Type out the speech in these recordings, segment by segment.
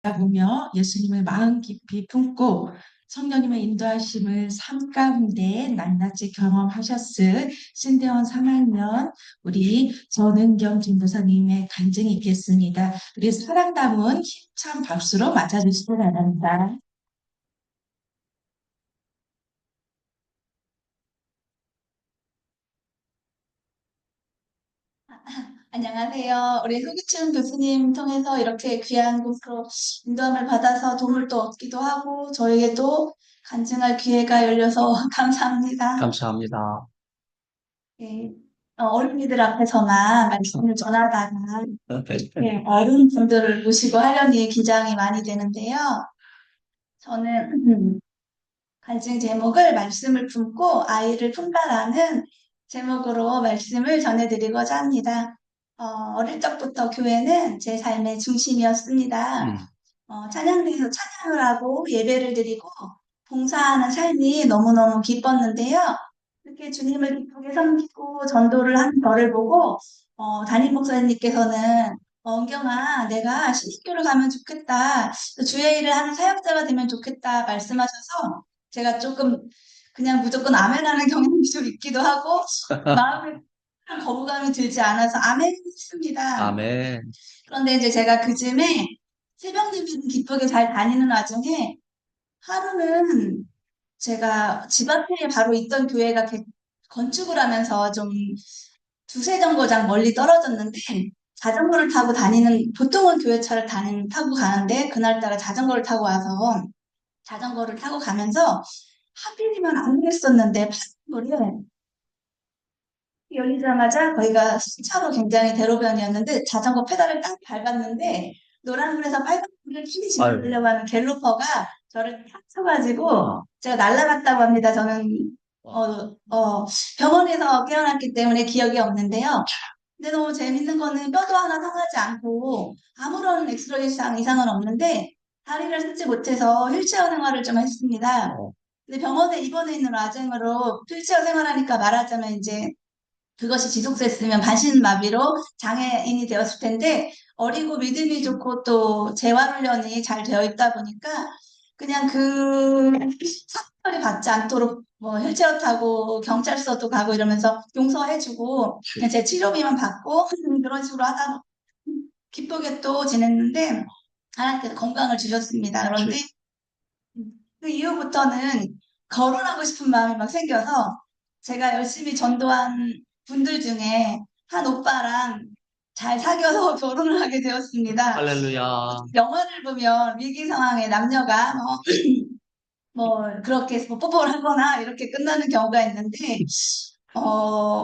보며 예수님을 마음 깊이 품고 성령님의 인도하심을 삶 가운데 낱낱이 경험하셨을 신대원 3학년 우리 전은경 전도사님의 간증이 있겠습니다. 우리 사랑 담은 힘찬 박수로 맞아주시기 바랍니다. 안녕하세요. 우리 흑유춘 교수님 통해서 이렇게 귀한 곳으로 인도함을 받아서 도움을 또 얻기도 하고 저에게도 간증할 기회가 열려서 감사합니다. 감사합니다. 네, 어린이들 앞에서만 말씀을 전하다가 어른분들을 모시고 하려니 긴장이 많이 되는데요. 저는 간증 제목을 말씀을 품고 아이를 품다라는 제목으로 말씀을 전해드리고자 합니다. 어릴 적부터 교회는 제 삶의 중심이었습니다. 찬양대에서 찬양을 하고 예배를 드리고 봉사하는 삶이 너무너무 기뻤는데요. 이렇게 주님을 기쁘게 섬기고 전도를 하는 저를 보고 담임 목사님께서는 은경아, 내가 신학교를 가면 좋겠다. 주의 일을 하는 사역자가 되면 좋겠다 말씀하셔서 제가 조금 그냥 무조건 아멘하는 경향이 좀 있기도 하고 마음에 거부감이 들지 않아서 아멘 했습니다. 아멘. 그런데 이제 제가 그쯤에 새벽 예배를 기쁘게 잘 다니는 와중에 하루는 제가 집 앞에 바로 있던 교회가 건축을 하면서 좀 두세 정거장 멀리 떨어졌는데 자전거를 타고 다니는 보통은 교회차를 타고 가는데 그날따라 자전거를 타고 와서 자전거를 타고 가면서 하필이면 안 그랬었는데 파도를 열리자마자 거기가 수차로 굉장히 대로변이었는데 자전거 페달을 딱 밟았는데 노란불에서 빨간불을 튀기 지나려고 하는 갤로퍼가 저를 탁 쳐가지고 제가 날아갔다고 합니다. 저는 병원에서 깨어났기 때문에 기억이 없는데요. 근데 너무 재밌는 거는 뼈도 하나 상하지 않고 아무런 엑스레이상 이상은 없는데 다리를 쓰지 못해서 휠체어 생활을 좀 했습니다. 근데 병원에 입원해 있는 와중으로 휠체어 생활하니까 말하자면 이제 그것이 지속됐으면 반신마비로 장애인이 되었을 텐데 어리고 믿음이 좋고 또 재활훈련이 잘 되어 있다 보니까 그냥 그 사건을 받지 않도록 뭐 휠체어 타고 경찰서도 가고 이러면서 용서해주고 그냥 제 치료비만 받고 그런 식으로 하다 기쁘게 또 지냈는데 하나님께서 건강을 주셨습니다. 그런데 그 이후부터는 거론하고 싶은 마음이 막 생겨서 제가 열심히 전도한 분들 중에 한 오빠랑 잘 사귀어서 결혼을 하게 되었습니다. 할렐루야. 영화를 보면 위기 상황에 남녀가 그렇게 뭐 뽀뽀를 하거나 이렇게 끝나는 경우가 있는데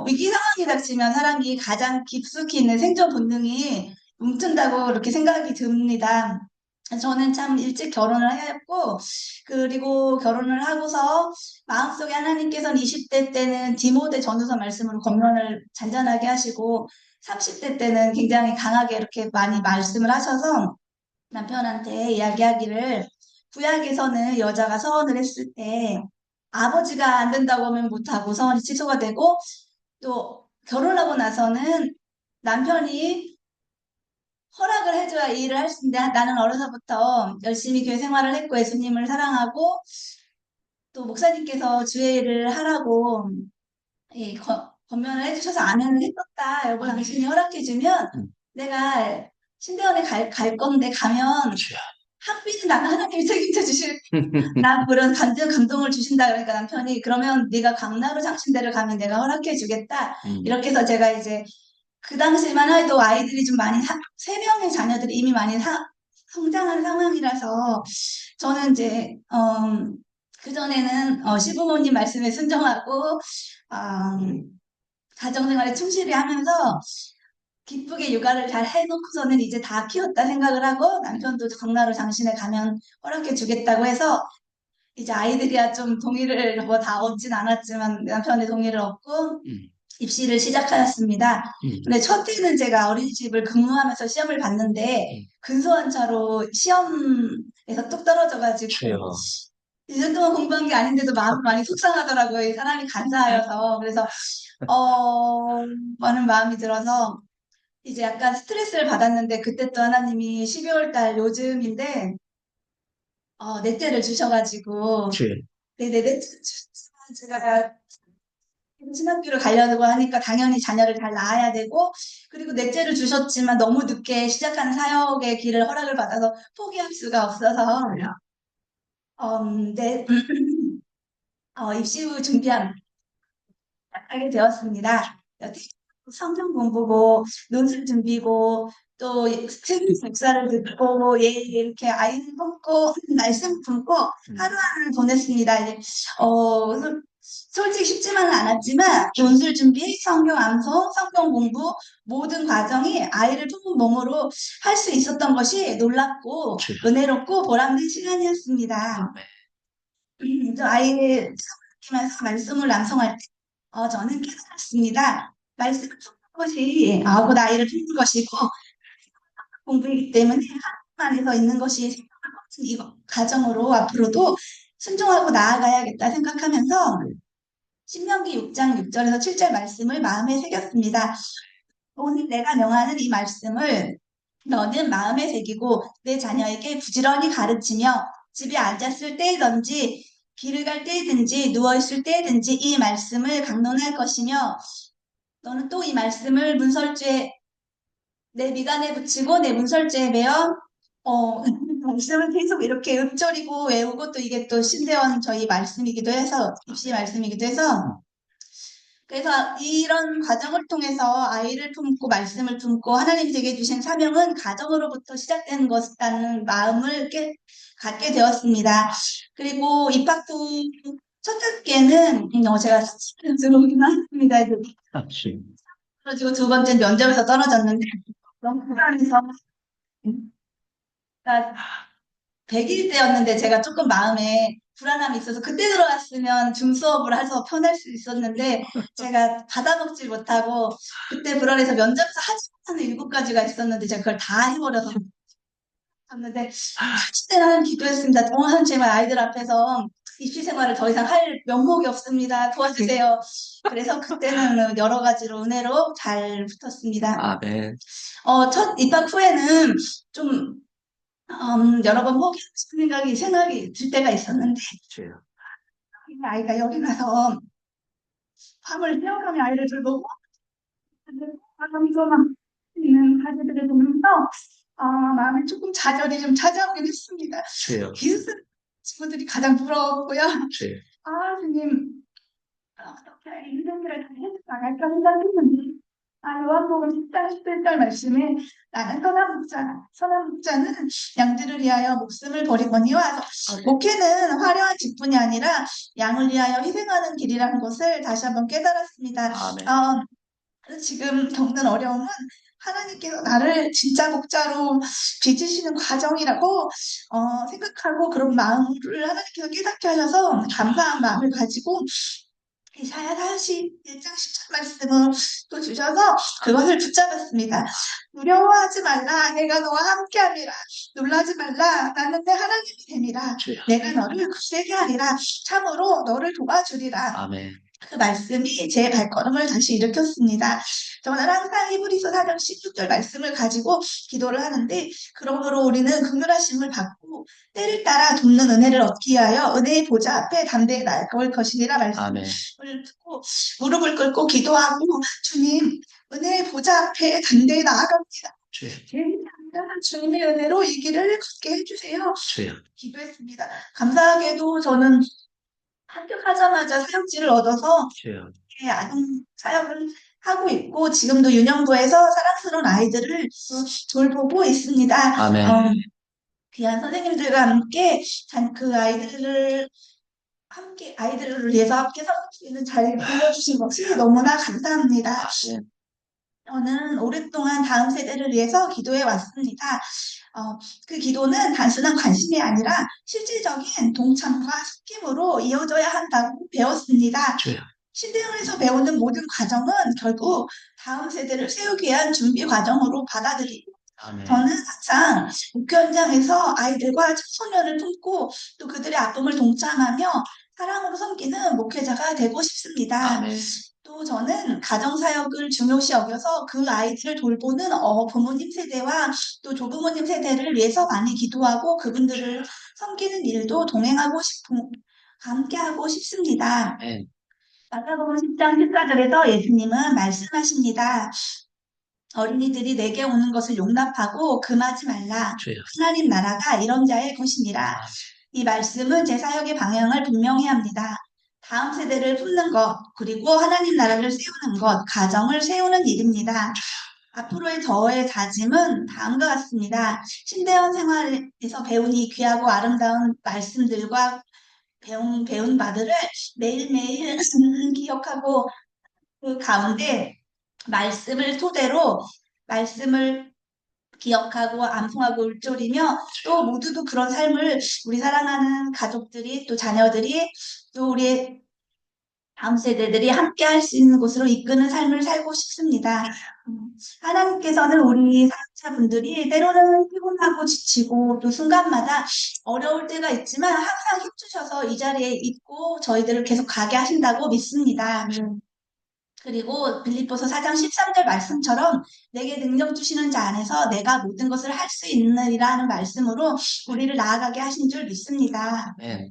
위기 상황이 닥치면 사람이 가장 깊숙이 있는 생존 본능이 움튼다고 이렇게 생각이 듭니다. 저는 참 일찍 결혼을 하였고, 그리고 결혼을 하고서 마음속에 하나님께서는 20대 때는 디모데 전도서 말씀으로 권면을 잔잔하게 하시고, 30대 때는 굉장히 강하게 이렇게 많이 말씀을 하셔서 남편한테 이야기하기를 구약에서는 여자가 서원을 했을 때 아버지가 안 된다고 하면 못하고 서원이 취소가 되고 또 결혼하고 나서는 남편이 허락을 해줘야 이 일을 할 수 있는데 나는 어려서부터 열심히 교회 생활을 했고 예수님을 사랑하고 또 목사님께서 주의 일을 하라고 권면을 해주셔서 아멘을 했었다. 여보 당신이 허락해주면 내가 신대원에 갈 건데 가면 학비는 나는 하나님이 책임져 주실 나 그런 감동을 주신다 그러니까 남편이 그러면 네가 강나루 장신대를 가면 내가 허락해 주겠다 이렇게 해서 제가 이제 그 당시만 해도 아이들이 좀 많이 세 명의 자녀들이 이미 많이 성장한 상황이라서 저는 이제 그전에는 시부모님 말씀에 순종하고 가정생활에 충실히 하면서 기쁘게 육아를 잘 해놓고서는 이제 다 키웠다 생각을 하고 남편도 강나루 장신에 가면 허락해 주겠다고 해서 이제 아이들이야 좀 동의를 뭐 다 얻진 않았지만 남편의 동의를 얻고 입시를 시작하였습니다. 근데 첫 해는 제가 어린이집을 근무하면서 시험을 봤는데 근소한 차로 시험에서 뚝 떨어져가지고 1년 동안 공부한 게 아닌데도 마음이 많이 속상하더라고요. 이 사람이 간사하여서. 그래서 많은 마음이 들어서 이제 약간 스트레스를 받았는데 그때 또 하나님이 12월 달 요즘인데 넷째를 주셔가지고 주, 네네 넷째 주시면 제가 신학교를 가려고 하니까 당연히 자녀를 잘 낳아야 되고 그리고 넷째를 주셨지만 너무 늦게 시작하는 사역의 길을 허락을 받아서 포기할 수가 없어서 네, 입시 후 준비하게 되었습니다. 성경 공부고 논술 준비고 또 목사를 듣고 예 이렇게 아이 품고 말씀 품고 하루하루를 보냈습니다. 이제 솔직히 쉽지만은 않았지만 논술 준비, 성경 암송, 성경 공부 모든 과정이 아이를 품은 몸으로 할 수 있었던 것이 놀랍고 주. 은혜롭고 보람된 시간이었습니다. 아멘. 저 아이를 키면서 말씀을 낭송할 때 저는 깨달았습니다. 말씀을 품는 것이 곧 아이를 품는 것이고 공부이기 때문에 하나님 안에서 있는 것이 이 가정으로 앞으로도 순종하고 나아가야겠다 생각하면서 신명기 6장 6절에서 7절 말씀을 마음에 새겼습니다. 오늘 내가 명하는 이 말씀을 너는 마음에 새기고 내 자녀에게 부지런히 가르치며 집에 앉았을 때든지 길을 갈 때든지 누워있을 때든지 이 말씀을 강론할 것이며 너는 또 이 말씀을 문설주에 내 미간에 붙이고 내 문설주에 매어 말씀을 계속 이렇게 읊조리고 외우고 또 이게 또 신대원 저희 말씀이기도 해서 입시 말씀이기도 해서 그래서 이런 과정을 통해서 아이를 품고 말씀을 품고 하나님 제게 주신 사명은 가정으로부터 시작되는 것이라는 마음을 갖게 되었습니다. 그리고 입학 후 첫 학기에는 제가 들어오긴 했습니다. 주. 그래가지고 두 번째는 면접에서 떨어졌는데 너무 불안해서 100일 때였는데 제가 조금 마음에 불안함이 있어서 그때 들어갔으면 줌 수업을 해서 편할 수 있었는데 제가 받아먹질 못하고 그때 불안해서 면접에서 하지 못하는 7가지가 있었는데 제가 그걸 다 해버려서 했는데 그때는 기도했습니다. 하나님 제발 아이들 앞에서 입시 생활을 더 이상 할 면목이 없습니다. 도와주세요. 그래서 그때는 여러 가지로 은혜로 잘 붙었습니다. 아멘. 첫 입학 후에는 좀 여러 번 포기하고 싶은 생각이 들 때가 있었는데, 주요. 아이가 여기 가서 밤을 새워가며 아이를 돌보고, 하면서 있는 가족들을 보면서, 마음이 조금 좌절이 좀 찾아오긴 했습니다. 주요. 기숙사 친구들이 가장 부러웠고요. 주요. 선생님, 어떻게 힘든 일을 다 해나갈까 생각했는데, 요한복음 10장 11절 말씀에 나는 선한 목자는 양들을 위하여 목숨을 버리거니와 목회는 화려한 직분이 아니라 양을 위하여 희생하는 길이라는 것을 다시 한번 깨달았습니다. 아멘. 지금 겪는 어려움은 하나님께서 나를 진짜 목자로 빚으시는 과정이라고 생각하고 그런 마음을 하나님께서 깨닫게 하셔서 감사한 마음을 가지고 이사야 41장 10절 말씀을 또 주셔서 그것을 붙잡았습니다. 두려워하지 말라. 내가 너와 함께함이라. 놀라지 말라. 나는 내 하나님이 됨이라. 주요. 내가 너를 굳세게 하리라. 참으로 너를 도와주리라. 아멘. 그 말씀이 제 발걸음을 다시 일으켰습니다. 저는 항상 히브리서 4장 16절 말씀을 가지고 기도를 하는데 그러므로 우리는 긍휼하심을 받고 때를 따라 돕는 은혜를 얻기 위하여 은혜의 보좌 앞에 담대히 나아갈 것이니라 말씀을 듣고 무릎을 꿇고 기도하고 주님 은혜의 보좌 앞에 담대히 나아갑니다. 주요. 주님의 은혜로 이 길을 걷게 해주세요. 주요. 기도했습니다. 감사하게도 저는 합격하자마자 사역지를 얻어서 주요. 아동 사역을 하고 있고 지금도 유년부에서 사랑스러운 아이들을 돌보고 있습니다. 아멘. 귀한 선생님들과 함께 그 아이들을 위해서 함께 섬길 수 있는 자리를 빌려주신 것이 너무나 감사합니다. 저는 오랫동안 다음 세대를 위해서 기도해 왔습니다. 그 기도는 단순한 관심이 아니라 실질적인 동참과 섬김으로 이어져야 한다고 배웠습니다. 주요. 신대원에서 배우는 모든 과정은 결국 다음 세대를 세우기 위한 준비 과정으로 받아들이고 아멘. 저는 항상 목표 현장에서 아이들과 청소년을 품고 또 그들의 아픔을 동참하며 사랑으로 섬기는 목회자가 되고 싶습니다. 아멘. 또 저는 가정사역을 중요시 여겨서 그 아이들을 돌보는 부모님 세대와 또 조부모님 세대를 위해서 많이 기도하고 그분들을 섬기는 일도 함께하고 싶습니다. 네. 마가복음 10장 14절에서 예수님은 말씀하십니다. 어린이들이 내게 오는 것을 용납하고 금하지 말라. 주여. 하나님 나라가 이런 자의 것이니라. 이 말씀은 제 사역의 방향을 분명히 합니다. 다음 세대를 품는 것, 그리고 하나님 나라를 세우는 것, 가정을 세우는 일입니다. 앞으로의 저의 다짐은 다음과 같습니다. 신대원 생활에서 배운 이 귀하고 아름다운 말씀들과 배운 바들을 매일매일 기억하고 그 가운데 말씀을 토대로 말씀을 기억하고 암송하고 울조리며 또 모두도 그런 삶을 우리 사랑하는 가족들이 또 자녀들이 또 우리의 다음 세대들이 함께 할 수 있는 곳으로 이끄는 삶을 살고 싶습니다. 하나님께서는 우리 사역자분들이 때로는 피곤하고 지치고 또 순간마다 어려울 때가 있지만 항상 힘주셔서 이 자리에 있고 저희들을 계속 가게 하신다고 믿습니다. 그리고 빌립보서 4장 13절 말씀처럼 내게 능력 주시는 자 안에서 내가 모든 것을 할 수 있느니라는 말씀으로 우리를 나아가게 하신 줄 믿습니다. 네.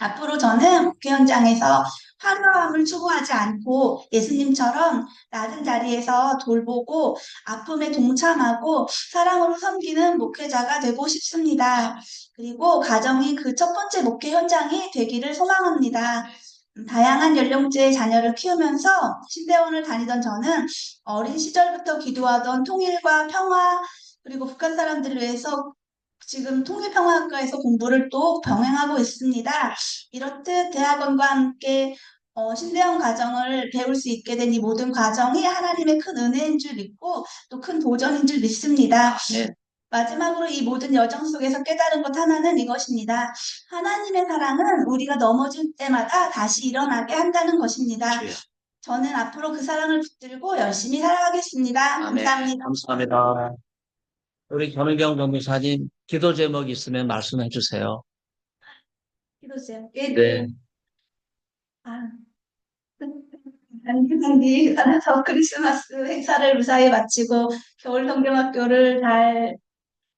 앞으로 저는 목회 현장에서 화려함을 추구하지 않고 예수님처럼 낮은 자리에서 돌보고 아픔에 동참하고 사랑으로 섬기는 목회자가 되고 싶습니다. 그리고 가정이 그 첫 번째 목회 현장이 되기를 소망합니다. 다양한 연령대의 자녀를 키우면서 신대원을 다니던 저는 어린 시절부터 기도하던 통일과 평화 그리고 북한 사람들을 위해서 지금 통일평화학과에서 공부를 또 병행하고 있습니다. 이렇듯 대학원과 함께 신대원 과정을 배울 수 있게 된 이 모든 과정이 하나님의 큰 은혜인 줄 믿고 또 큰 도전인 줄 믿습니다. 네. 마지막으로 이 모든 여정 속에서 깨달은 것 하나는 이것입니다. 하나님의 사랑은 우리가 넘어질 때마다 다시 일어나게 한다는 것입니다. 주여. 저는 앞으로 그 사랑을 붙들고 열심히 살아가겠습니다. 아멘. 감사합니다. 감사합니다. 우리 권은경 전도사님 기도 제목 있으면 말씀해 주세요. 기도주세요. 네. 아, 단기 살아서 크리스마스 행사를 무사히 마치고 겨울 성경학교를 잘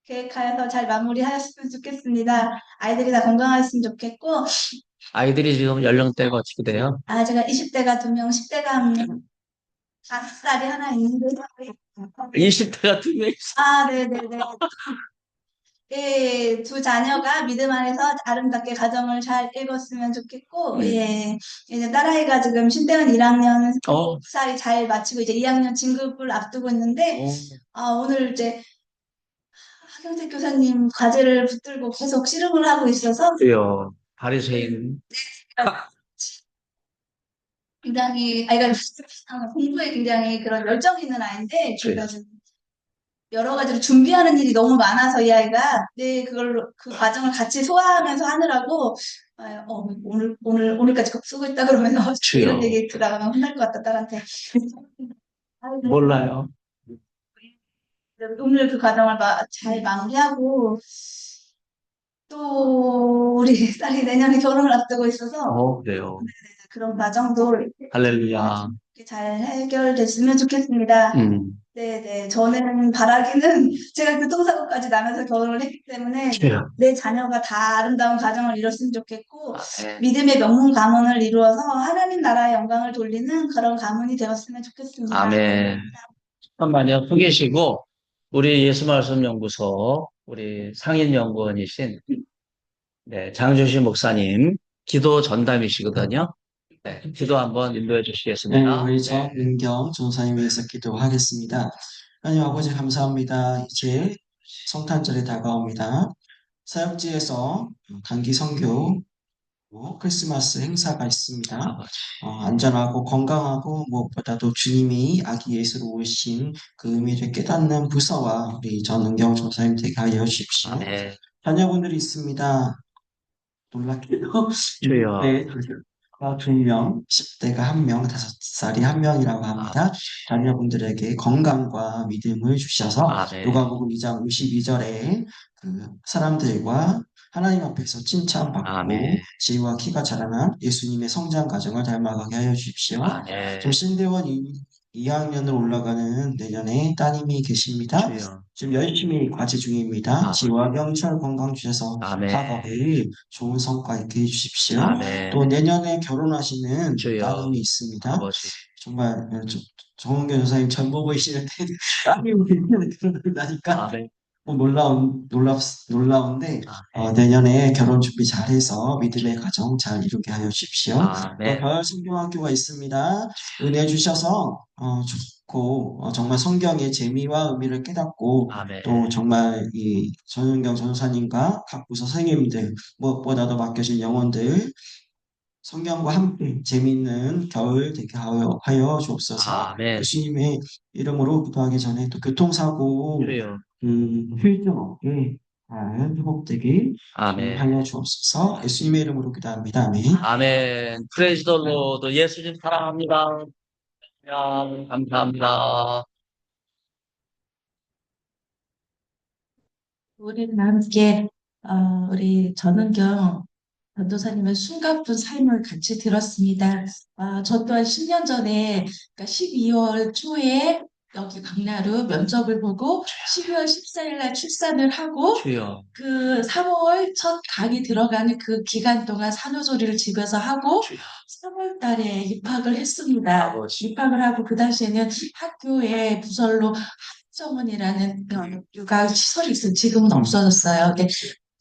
계획하여서 잘 마무리하였으면 좋겠습니다. 아이들이 다 건강했으면 좋겠고, 아이들이 지금 연령대가 어떻게 돼요? 제가 20대가 2명, 10대가 1명, 5살이 하나 있는데, 20대가 2명 있어. 네네네. 예, 두 자녀가 믿음 안에서 아름답게 가정을 잘 읽었으면 좋겠고, 예, 이제 딸아이가 지금 신대원 1학년 어. 4살이 잘 마치고 이제 2학년 진급을 앞두고 있는데, 오늘 이제 하경택 교사님 과제를 붙들고 계속 씨름을 하고 있어서, 주여. 바리새인. 굉장히, 아이가 공부에 굉장히 그런 열정이 있는 아이인데, 저희가 좀 여러 가지로 준비하는 일이 너무 많아서 이 아이가 그걸로 그 과정을 같이 소화하면서 하느라고 오늘까지 쓰고 있다 그러면서 주여. 이런 얘기 들어가면 혼날 것 같다 딸한테. 몰라요. 오늘 그 과정을 잘 마무리하고 또 우리 딸이 내년에 결혼을 앞두고 있어서 그래요. 그런 과정도 할렐루야. 잘 해결됐으면 좋겠습니다. 네네. 저는 바라기는 제가 교통사고까지 나면서 결혼을 했기 때문에 주여. 내 자녀가 다 아름다운 가정을 이뤘으면 좋겠고 네. 믿음의 명문 가문을 이루어서 하나님 나라의 영광을 돌리는 그런 가문이 되었으면 좋겠습니다. 아멘. 잠깐만요. 서 계시고 우리 예수말씀연구소 우리 상인연구원이신 장주신 목사님 기도 전담이시거든요. 네, 기도 한번 인도해 네, 주시겠습니다. 우리 전은경 전사님 위해서 기도하겠습니다. 하나님 아버지 감사합니다. 이제 성탄절이 다가옵니다. 사역지에서 단기 선교, 크리스마스 행사가 있습니다. 안전하고 건강하고 무엇보다도 주님이 아기 예수로 오신 그 의미를 깨닫는 부서와 우리 전은경 전사님 되게 하여 주십시오. 네. 자녀분들이 있습니다. 놀랍게도 주여. 네, 2명, 10대가 1명, 5살이 1명이라고 합니다. 자녀분들에게 건강과 믿음을 주셔서 네. 누가복음 2장 52절에 그 사람들과 하나님 앞에서 칭찬받고 아멘. 지혜와 키가 자라난 예수님의 성장 과정을 닮아가게 하여 주십시오. 지금 아멘. 신대원 2학년을 올라가는 내년에 따님이 계십니다. 주여. 지금 열심히 과제 중입니다. 아멘. 지혜와 명철 건강 주셔서 아멘. 학업을 좋은 성과 있게 해주십시오. 아멘. 또 내년에 결혼하시는 주여. 따님이 있습니다. 아버지. 정말 정은교 전사님 젊어 보이시는데 딸이 우리 결혼한다니까 아멘. 놀라운데 아멘. 내년에 결혼 준비 잘해서 믿음의 가정 잘 이루게 하여 주십시오. 또 아멘. 가을 성경학교가 있습니다. 은혜 주셔서 좋고 정말 성경의 재미와 의미를 깨닫고 아멘. 또 정말 이 전은경 전사님과 각 부서 선생님들 무엇보다도 맡겨진 영혼들 성경과 함께 재미있는 겨울 되게 하여 주옵소서. 아멘. 예수님의 이름으로 기도하기 전에 또 교통사고 주여. 후유증 없게 잘 회복되게 아멘. 하여 주옵소서. 예수님의 이름으로 기도합니다. 아멘. 아멘. 프레이즈 더 로드. 예수님 사랑합니다. 감사합니다. 우리는 함께 우리 전은경 전도사님의 숨가쁜 삶을 같이 들었습니다. 저 또한 10년 전에, 그러니까 12월 초에 여기 강나루 면접을 보고 12월 14일 날 출산을 하고 주여. 그 3월 첫 강의 들어가는 그 기간 동안 산후조리를 집에서 하고 주여. 3월 달에 입학을 했습니다. 아버지. 입학을 하고 그 당시에는 학교에 부설로 학정원이라는 육아 시설이 있어요. 지금은 없어졌어요. 근데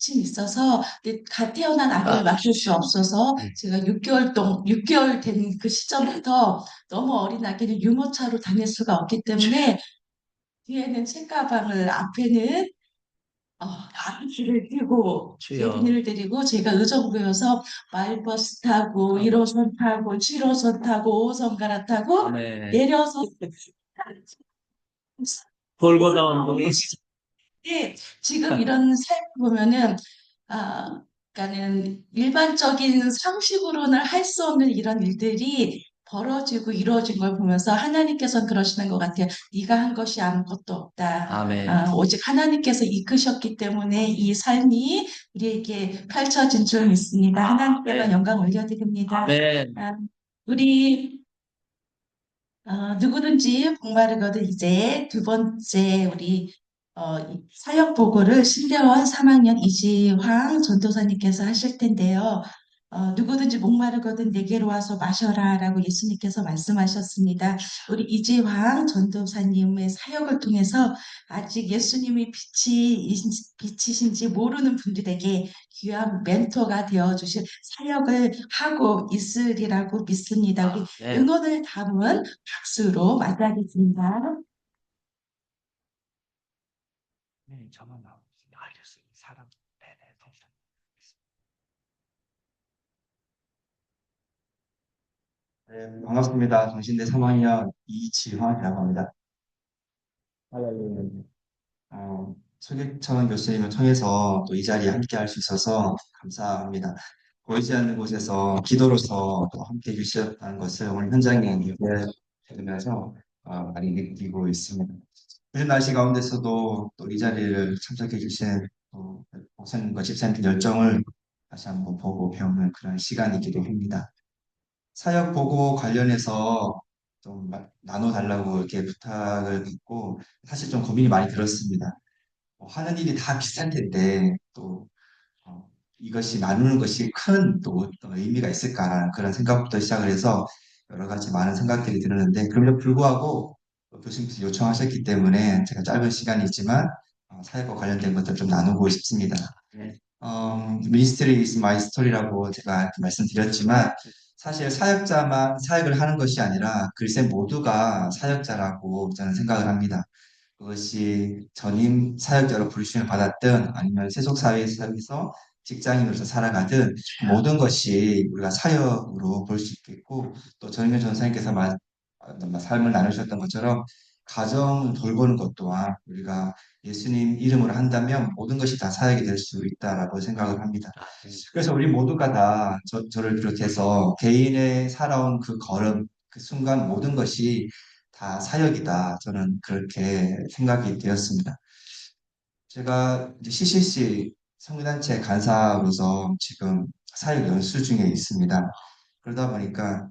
지금 있어서 근데 갓 태어난 아기를 맡을 수 없어서 제가 6개월 된 그 시점부터 너무 어린 아기를 유모차로 다닐 수가 없기 때문에 뒤에는 책가방을 앞에는 아기를 들고 주여. 예빈이를 데리고 제가 의정부여서 마을버스 타고 1호선 타고 7호선 타고 5호선 갈아타고 아멘. 내려서 골고다 운동이. 네, 지금 이런 삶을 보면은 그러니까는 일반적인 상식으로는 할 수 없는 이런 일들이 벌어지고 이루어진 걸 보면서 하나님께서는 그러시는 것 같아요. 네가 한 것이 아무것도 없다. 아멘. 오직 하나님께서 이끄셨기 때문에 이 삶이 우리에게 펼쳐진 줄 믿습니다. 하나님께만 아멘. 영광 올려드립니다. 아멘. 우리 누구든지 목마르거든 이제 두 번째 우리 이 사역 보고를 신대원 3학년 이지황 전도사님께서 하실 텐데요. 누구든지 목마르거든 내게로 와서 마셔라라고 예수님께서 말씀하셨습니다. 우리 이지황 전도사님의 사역을 통해서 아직 예수님이 빛이신지 모르는 분들에게 귀한 멘토가 되어주실 사역을 하고 있으리라고 믿습니다. 우리 네. 응원을 담은 박수로 맞이하겠습니다. 네, 저만 나오고 알겠어요. 사람. 네네. 네, 반갑습니다. 정신대 3학년 이지환이라고 합니다. 소개천 교수님을 통해서 또 이 자리에 함께 할 수 있어서 감사합니다. 보이지 않는 곳에서 기도로서 또 함께 해주셨다는 것을 오늘 현장에 예배드리면서 많이 느끼고 있습니다. 요즘 날씨 가운데서도 또 이 자리를 참석해 주신 목사님과 집사님의 열정을 다시 한번 보고 배우는 그런 시간이기도 합니다. 사역 보고 관련해서 좀 나눠달라고 이렇게 부탁을 받고 사실 좀 고민이 많이 들었습니다. 하는 일이 다 비슷할 텐데 또 이것이 나누는 것이 큰 또 의미가 있을까라는 그런 생각부터 시작을 해서 여러 가지 많은 생각들이 들었는데 그럼에도 불구하고 교수님께서 요청하셨기 때문에 제가 짧은 시간이지만 사역과 관련된 것들 좀 나누고 싶습니다. Ministry is my story라고 제가 이렇게 말씀드렸지만 사실 사역자만 사역을 하는 것이 아니라 글쎄 모두가 사역자라고 저는 생각을 합니다. 그것이 전임 사역자로 부르심을 받았든 아니면 세속사회에서 직장인으로서 살아가든 모든 것이 우리가 사역으로 볼 수 있겠고 또 전임현 전사님께서 삶을 나누셨던 것처럼 가정을 돌보는 것 또한 우리가 예수님 이름으로 한다면 모든 것이 다 사역이 될 수 있다라고 생각을 합니다. 그래서 우리 모두가 다 저를 비롯해서 개인의 살아온 그 걸음, 그 순간 모든 것이 다 사역이다. 저는 그렇게 생각이 되었습니다. 제가 이제 CCC 선교단체 간사로서 지금 사역 연수 중에 있습니다. 그러다 보니까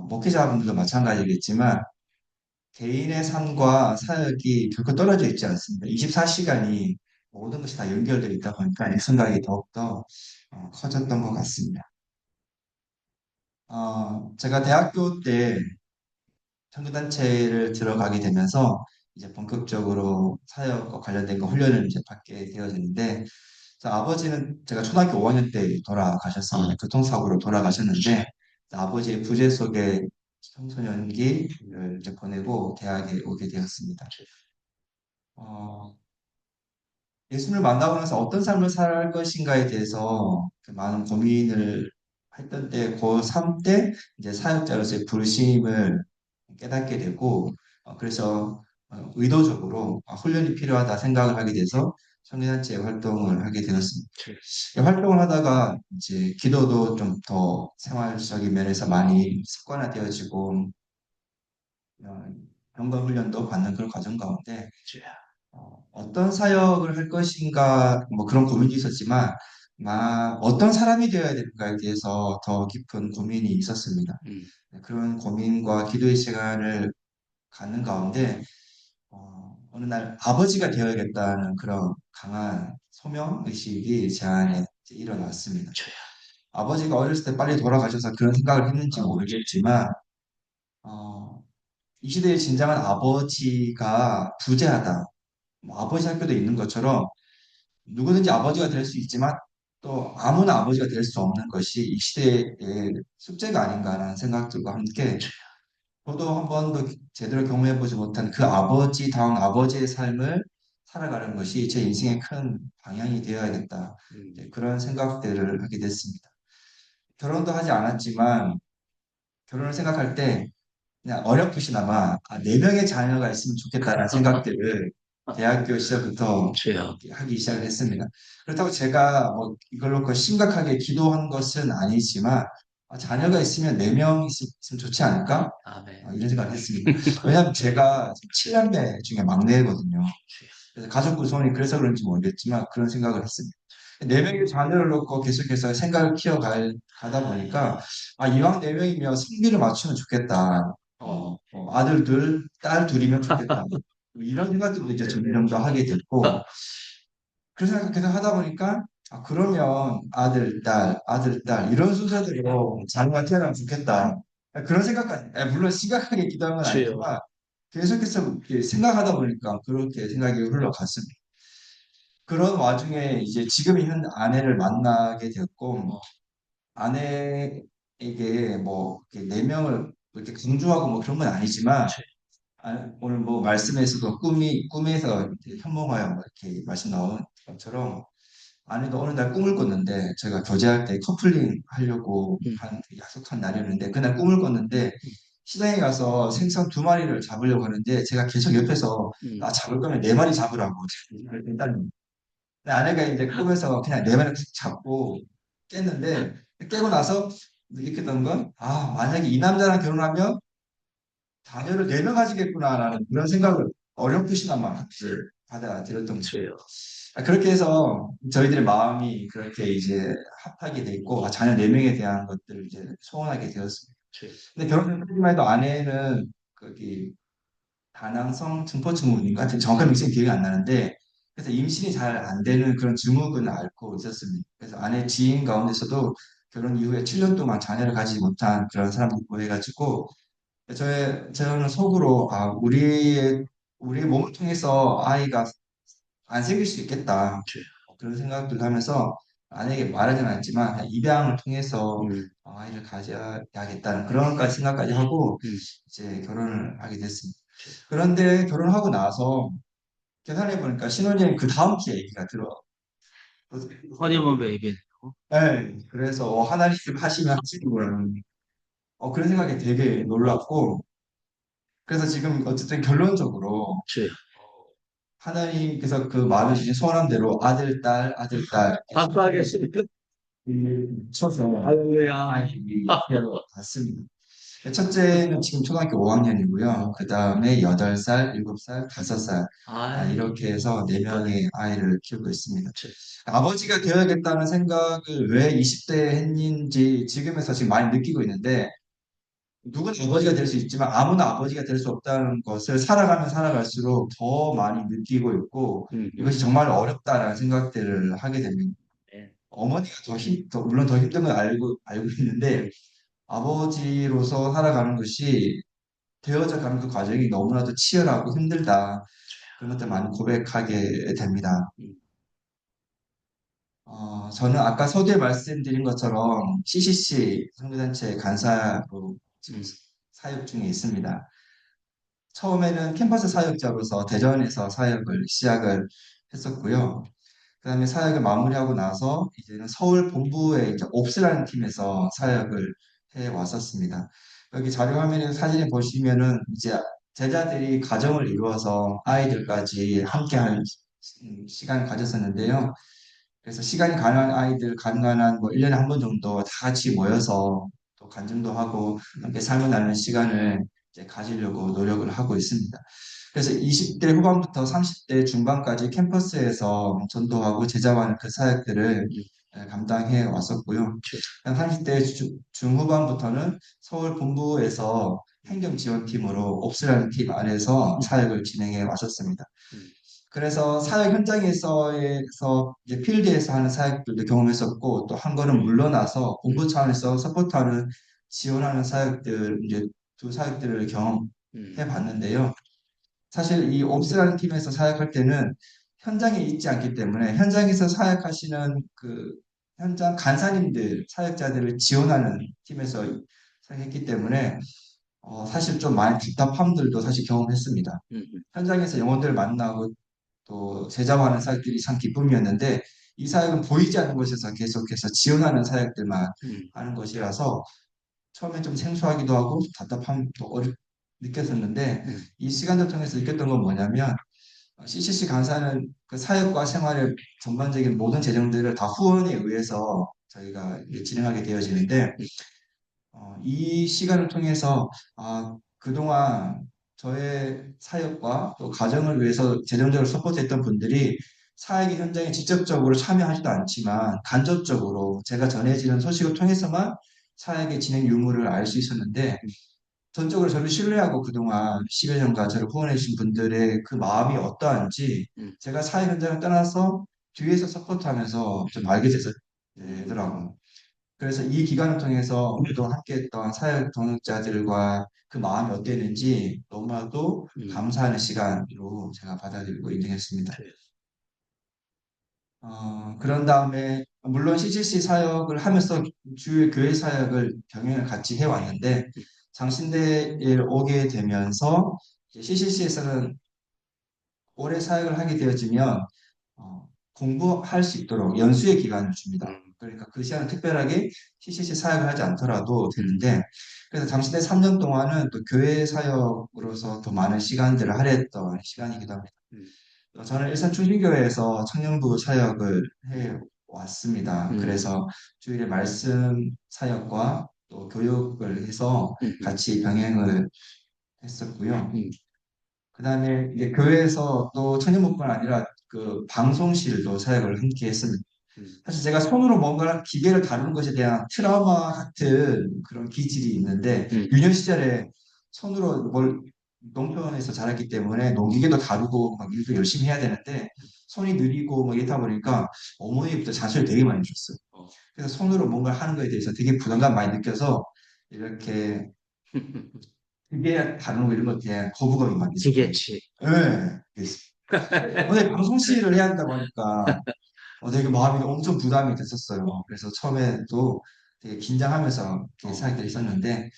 목회자분들도 마찬가지겠지만 개인의 삶과 사역이 결코 떨어져 있지 않습니다. 24시간이 모든 것이 다 연결되어 있다 보니까 이 생각이 더욱더 커졌던 것 같습니다. 제가 대학교 때 선교단체를 들어가게 되면서 이제 본격적으로 사역과 관련된 거 훈련을 이제 받게 되어졌는데, 아버지는 제가 초등학교 5학년 때 돌아가셨습니다. 교통사고로 돌아가셨는데, 아버지의 부재 속에 청소년기를 이제 보내고 대학에 오게 되었습니다. 어, 예수를 만나고 나서 어떤 삶을 살 것인가에 대해서 그 많은 고민을 했던 때, 고3 때 이제 사역자로서의 부르심을 깨닫게 되고, 그래서 의도적으로 훈련이 필요하다 생각을 하게 돼서 청년단체 활동을 하게 되었습니다. 이 활동을 하다가 이제 기도도 좀 더 생활적인 면에서 많이 습관화되어지고, 병거 훈련도 받는 그런 과정 가운데 어떤 사역을 할 것인가 뭐 그런 고민이 있었지만 어떤 사람이 되어야 될까에 대해서 더 깊은 고민이 있었습니다. 그런 고민과 기도의 시간을 갖는 가운데 어느 날 아버지가 되어야겠다는 그런 강한 소명 의식이 제 안에 이제 일어났습니다. 아버지가 어렸을 때 빨리 돌아가셔서 그런 생각을 했는지 모르겠지만 어, 이 시대의 진정한 아버지가 부재하다. 뭐 아버지 학교도 있는 것처럼 누구든지 아버지가 될 수 있지만 또 아무나 아버지가 될 수 없는 것이 이 시대의 숙제가 아닌가라는 생각들과 함께 저도 한 번도 제대로 경험해보지 못한 그 아버지다운 아버지의 삶을 살아가는 것이 제 인생의 큰 방향이 되어야겠다. 그런 생각들을 하게 됐습니다. 결혼도 하지 않았지만 결혼을 생각할 때 그냥 어렴풋이나마 4명의 자녀가 있으면 좋겠다는 생각들을 대학교 시절부터 이렇게 하기 시작을 했습니다. 그렇다고 제가 뭐 이걸로 심각하게 기도한 것은 아니지만 자녀가 있으면 4명 있으면 좋지 않을까? 이런 생각을 했습니다. 왜냐하면 제가 7남매 중에 막내거든요. 그래서 가족 구성이 그래서 그런지 모르겠지만 그런 생각을 했습니다. 4명의 자녀를 놓고 계속해서 생각을 가다 보니까 이왕 4명이면 성비를 맞추면 좋겠다. 아들 둘, 딸 둘이면 좋겠다. 이런 생각들도 이제 점점 더 하게 됐고, 그런 생각 계속 하다 보니까, 그러면 아들, 딸, 이런 순서대로 자녀가 태어나면 좋겠다. 그런 생각까지, 물론 심각하게 기도한 건 아니지만, 계속해서 이렇게 생각하다 보니까 그렇게 생각이 흘러갔습니다. 그런 와중에 이제 지금 있는 아내를 만나게 되었고, 아내에게 뭐, 이렇게 4명을 이렇게 강조하고 뭐 그런 건 아니지만, 오늘 뭐 말씀에서도 꿈에서 이렇게 현몽하여 뭐 이렇게 말씀 나온 것처럼 아내도 어느 날 꿈을 꿨는데 제가 교제할 때 커플링 하려고 한 약속한 날이었는데 그날 꿈을 꿨는데 시장에 가서 생선 2마리를 잡으려고 하는데 제가 계속 옆에서 잡을 거면 4마리 잡으라고 일단 아내가 이제 꿈에서 그냥 4마리 툭 잡고 깼는데 깨고 나서 느꼈던 건 만약에 이 남자랑 결혼하면 자녀를 4명 가지겠구나라는 그런 생각을 어렴풋이나마 받아들였던 거예요. 그렇게 해서 저희들의 마음이 그렇게 이제 합하게 돼 있고 자녀 4명에 대한 것들을 이제 소원하게 되었습니다. 근데 결혼하기만 해도 아내는 거기 다낭성 증포증후군 같은 정확한 명칭 기억이 안 나는데 그래서 임신이 잘 안 되는 그런 증후군을 앓고 있었습니다. 그래서 아내 지인 가운데서도 결혼 이후에 7년 동안 자녀를 가지지 못한 그런 사람들 보여가지고 저는 속으로 우리의 몸을 통해서 아이가 안 생길 수 있겠다. 그런 생각들을 하면서 아내에게 말하지는 않지만 그냥 입양을 통해서 아이를 가져야겠다는 그런까지 생각까지 하고 이제 결혼을 하게 됐습니다. 그런데 결혼하고 나서 계산해 보니까 신혼여행 그 다음 주에 얘기가 들어. 허니문 베이비. 네, 그래서 하나님 하시면 하시는구나. 그런 생각이 되게 놀랐고 그래서 지금 어쨌든 결론적으로 하나님께서 그 마음에 주신 소원한 대로 아들, 딸 박수하겠습니다. 쳐서 할렐루야. 아이들이 봤습니다. 첫째는 지금 초등학교 5학년이고요. 그 다음에 8살, 7살, 5살 이렇게 해서 4명의 아이를 키우고 있습니다. 아버지가 되어야겠다는 생각을 왜 20대에 했는지 지금에서 지금 많이 느끼고 있는데 누구나 아버지가 될 수 있지만 아무나 아버지가 될 수 없다는 것을 살아가면 살아갈수록 더 많이 느끼고 있고 이것이 정말 어렵다라는 생각들을 하게 됩니다. 네. 어머니가 물론 더 힘든 걸 알고 있는데 아버지로서 살아가는 것이 되어져 가는 그 과정이 너무나도 치열하고 힘들다. 그런 것들 많이 고백하게 됩니다. 저는 아까 서두에 말씀드린 것처럼 CCC 선교단체 간사로 지금 사역 중에 있습니다. 처음에는 캠퍼스 사역자로서 대전에서 사역을 시작을 했었고요. 그 다음에 사역을 마무리하고 나서 이제는 서울 본부의 이제 옵스라는 팀에서 사역을 해 왔었습니다. 여기 자료 화면에 사진을 보시면은 이제 제자들이 가정을 이루어서 아이들까지 함께하는 시간을 가졌었는데요. 그래서 시간이 가능한 아이들, 가능한 뭐 1년에 한 번 정도 다 같이 모여서 또 간증도 하고 함께 삶을 나누는 시간을 이제 가지려고 노력을 하고 있습니다. 그래서 20대 후반부터 30대 중반까지 캠퍼스에서 전도하고 제자하는 그 사역들을 감당해 왔었고요. 30대 중후반부터는 서울 본부에서 행정지원팀으로 옵스라는 팀 안에서 사역을 진행해 왔었습니다. 그래서 사역 현장에서 이제 필드에서 하는 사역들도 경험했었고 또 한 걸음 물러나서 본부 차원에서 서포트하는 지원하는 사역들 이제 두 사역들을 경험해 봤는데요. 사실 이 옵스라는 팀에서 사역할 때는 현장에 있지 않기 때문에 현장에서 사역하시는 그 현장 간사님들 사역자들을 지원하는 팀에서 사역했기 때문에 사실 좀 많은 답답함들도 사실 경험했습니다. 현장에서 영혼들을 만나고 또 제자화하는 사역들이 참 기쁨이었는데 이 사역은 보이지 않는 곳에서 계속해서 지원하는 사역들만 하는 것이라서 처음에 좀 생소하기도 하고 답답함도 느꼈었는데 이 시간을 통해서 느꼈던 건 뭐냐면 CCC 간사는 그 사역과 생활의 전반적인 모든 재정들을 다 후원에 의해서 저희가 이제 진행하게 되어지는데 이 시간을 통해서 그동안 저의 사역과 또 가정을 위해서 재정적으로 서포트했던 분들이 사역의 현장에 직접적으로 참여하지도 않지만 간접적으로 제가 전해지는 소식을 통해서만 사역의 진행 유무를 알 수 있었는데 전적으로 저를 신뢰하고 그동안 10여 년간 저를 후원해 주신 분들의 그 마음이 어떠한지 제가 사회 현장을 떠나서 뒤에서 서포트하면서 좀 알게 되더라고요. 그래서 이 기간을 통해서 그동안 함께했던 사회 동역자들과 그 마음이 어땠는지 너무나도 감사하는 시간으로 제가 받아들이고 인정했습니다. 그런 다음에 물론 CCC 사역을 하면서 주요 교회 사역을 병행을 같이 해왔는데 장신대에 오게 되면서 CCC에서는 오래 사역을 하게 되어지면 공부할 수 있도록 연수의 기간을 줍니다. 그러니까 그 시간은 특별하게 CCC 사역을 하지 않더라도 되는데 그래서 장신대 3년 동안은 또 교회 사역으로서 더 많은 시간들을 할애했던 시간이기도 합니다. 저는 일산 충신교회에서 청년부 사역을 해 왔습니다. 그래서 주일에 말씀 사역과 또 교육을 해서 같이 병행을 했었고요. 그 다음에 이제 교회에서 또 청년부뿐 아니라 그 방송실도 사역을 함께 했습니다. 사실 제가 손으로 뭔가 기계를 다루는 것에 대한 트라우마 같은 그런 기질이 있는데 유년 시절에 손으로 뭘 농촌에서 자랐기 때문에 농기계도 다루고 막 일도 열심히 해야 되는데 손이 느리고 막 이러다 보니까 어머니부터 잔소리 되게 많이 줬어요. 그래서 손으로 뭔가 하는 거에 대해서 되게 부담감 많이 느껴서 이렇게 기계 다루는 거 이런 것에 대한 거부감이 많이 있어요. 지게치. 네. 근데 방송실을 해야 한다고 하니까 되게 마음이 엄청 부담이 됐었어요. 그래서 처음에도 되게 긴장하면서 사역들이 있었는데,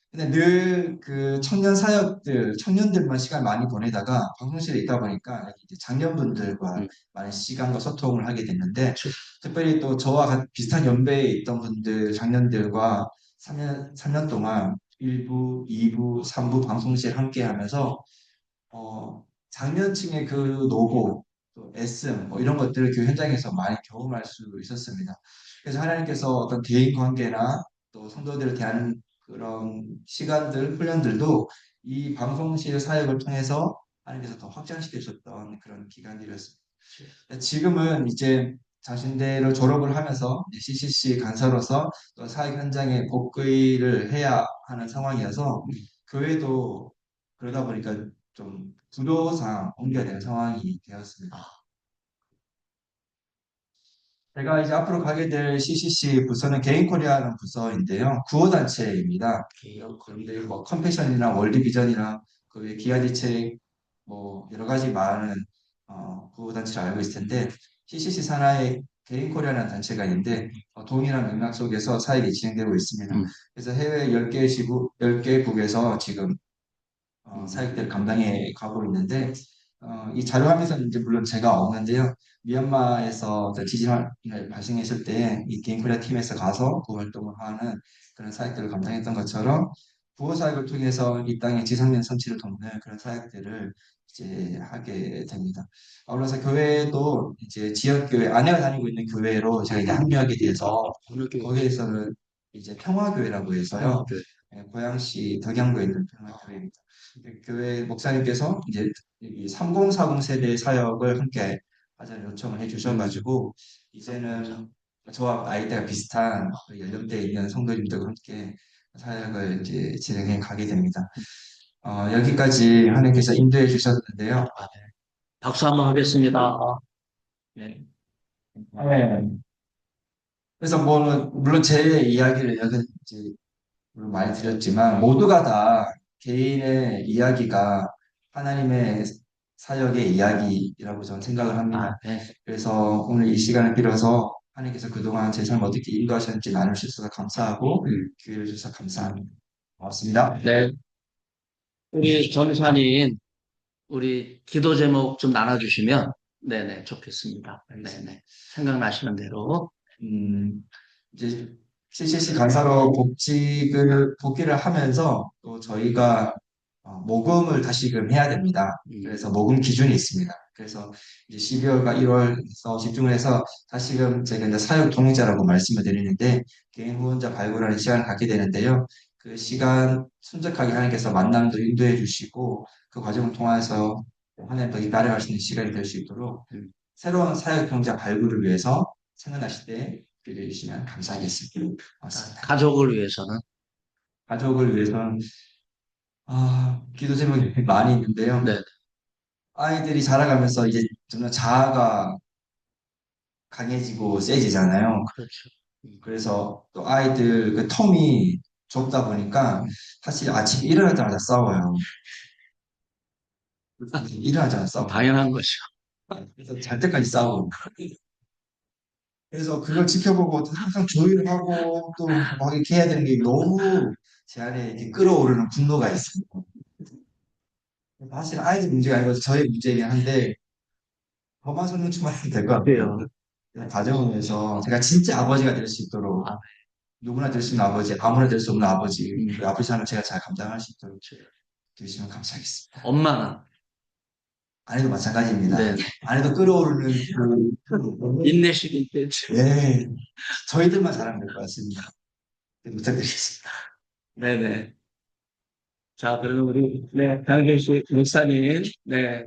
근데 늘 그 청년 사역들, 청년들만 시간 많이 보내다가 방송실에 있다 보니까 여기 이제 장년분들과 많은 시간과 소통을 하게 됐는데, 특별히 또 저와 비슷한 연배에 있던 분들, 장년들과 3년 동안 1부, 2부, 3부 방송실 함께 하면서 장년층의 그 노고, 또 애씀, 뭐 이런 것들을 그 현장에서 많이 경험할 수 있었습니다. 그래서 하나님께서 어떤 대인 관계나 또 성도들을 대하는 그런 시간들, 훈련들도 이 방송실 사역을 통해서 하나님께서 더 확장시켜 줬던 그런 기간들이었습니다. 지금은 이제 자신대로 졸업을 하면서 CCC 간사로서 또 사역 현장에 복귀를 해야 하는 상황이어서 교회도 그러다 보니까 좀 부도상 옮겨야 되는 상황이 되었습니다. 제가 이제 앞으로 가게 될 CCC 부서는 개인 코리아라는 부서인데요. 구호단체입니다. 그런데 뭐 컴패션이나 월드비전이나 그 외 기아 대책 뭐 여러 가지 많은 구호단체를 알고 있을 텐데 CCC 산하의 개인 코리아라는 단체가 있는데 동일한 맥락 속에서 사역이 진행되고 있습니다. 그래서 해외 10개 지국, 10개국에서 지금 사역들을 감당해 가고 있는데 이 자료화면에서는 이제 물론 제가 없는데요. 미얀마에서 지진이 발생했을 때 이 개인 코리아 팀에서 가서 그 활동을 하는 그런 사역들을 감당했던 것처럼 구호 사역을 통해서 이 땅의 지상면 선치를 돕는 그런 사역들을 이제 하게 됩니다. 아울러서 교회도 이제 지역교회, 아내가 다니고 있는 교회로 제가 이제 합류하게 돼서 거기에서는 이제 평화교회라고 해서요. 고양시 덕양구에 있는 평화교회입니다. 교회 목사님께서 이제 이 3040 세대 사역을 함께 하자는 요청을 해주셔가지고 이제는 저와 나이대가 비슷한 그 연령대에 있는 성도님들과 함께 사역을 이제 진행해 가게 됩니다. 여기까지 하나님께서 인도해 주셨는데요. 박수 한번 하겠습니다. 네. 네. 그래서 뭐 물론 제 이야기를 여기 이제 물론 많이 드렸지만 모두가 다 개인의 이야기가 하나님의 사역의 이야기라고 저는 생각을 합니다. 네. 그래서 오늘 이 시간을 빌어서 하나님께서 그동안 제 삶을 어떻게 인도하셨는지 나눌 수 있어서 감사하고 기회를 주셔서 감사합니다. 고맙습니다. 네. 우리 전사님, 우리 기도 제목 좀 나눠주시면, 네네, 좋겠습니다. 네네. 생각나시는 대로. 음, 이제 CCC 간사로 복귀를 하면서 또 저희가 모금을 다시금 해야 됩니다. 그래서 모금 기준이 있습니다. 그래서 이제 12월과 1월에서 집중을 해서 다시금 제가 이제 사역 동행자라고 말씀을 드리는데 개인 후원자 발굴하는 시간을 갖게 되는데요. 그 시간 순적하게 하나님께서 만남도 인도해 주시고 그 과정을 통해서 하나님 더 따라갈 수 있는 시간이 될 수 있도록 새로운 사역 동자 발굴을 위해서 생각나실 때 기도해 주시면 감사하겠습니다. 고맙습니다. 가족을 위해서는. 가족을 위해서는 기도 제목이 많이 있는데요. 네. 아이들이 자라가면서 이제 점점 자아가 강해지고 세지잖아요. 그렇죠. 그래서 또 아이들 그 텀이 좁다 보니까 사실 아침에 일어나자마자 싸워요. 일어나자마자 싸워요. 당연한 것이요. 그래서 잘 때까지 싸우고. 그래서 그걸 지켜보고 항상 조율을 하고 또 막 이렇게 해야 되는 게 너무 제 안에 이렇게 끌어오르는 분노가 있어요. 사실 아이들 문제가 아니고 저의 문제이긴 한데 저만 손 놓치면 될 것 같아요. 가정을 위해서 제가 진짜 아버지가 될 수 있도록 누구나 될 수 있는 아버지, 아무나 될 수 없는 아버지, 그 아버지 삶을 제가 잘 감당할 수 있도록 해주시면 감사하겠습니다. 엄마는 아내도 마찬가지입니다. 네. 아내도 끌어오르는 인내심이 있겠죠. 네, 저희들만 잘하면 될 것 같습니다. 부탁드리겠습니다. 네네. 자, 그리고 우리, 네, 강현식 목사님, 네,